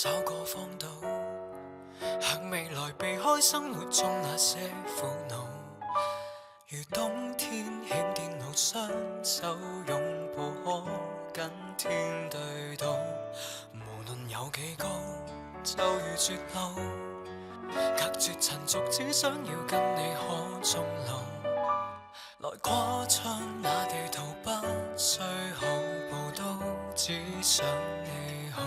找個荒島，向未來避開生活中那些苦惱。如冬天欠電路雙手擁抱，可跟天對賭。無論有幾高，就如絕路，隔絕塵俗，只想要跟你可終老。來過窗那地圖，不需好報都只想你好。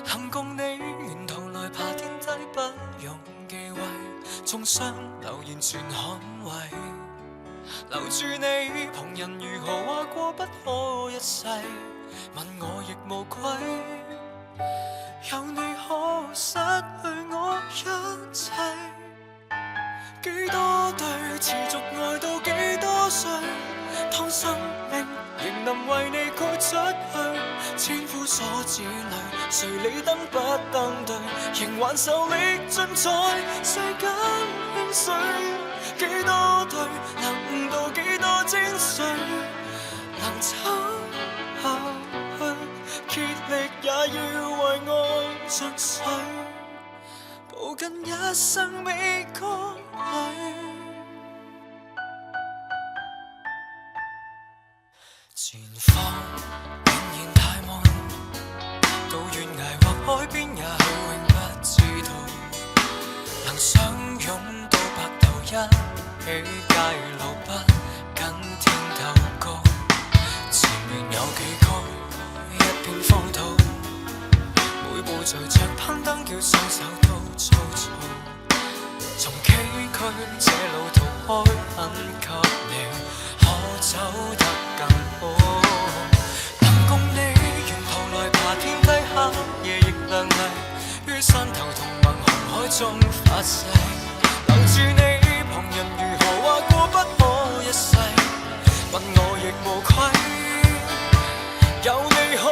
能共你沿途來爬天梯，不用忌諱，縱雙留言全捍衛。留住你，旁人如何話過不可一世，問我亦無愧。有你可失去我一切。幾多對持續愛到幾多歲，當生命仍能為你豁出去。千夫所指裏，誰理登不登對，仍還受力盡在世間興衰。幾多對能悟到幾多精髓，能走下去，竭力也要為愛盡瘁，抱緊一生未歌裏。前方仍然太悶，到懸崖或海邊也許永不知道，能相擁到白頭一起街路，不跟天鬥高。前面有幾高，一片荒土，每步隨着攀登，叫雙手都粗糙。從崎嶇這路途開墾給你，可走得更好。能共你沿途來爬天梯，黑夜亦亮麗，於山頭同盟紅海中發誓。留住你，旁人如何話過不可一世，問我亦無愧。有你可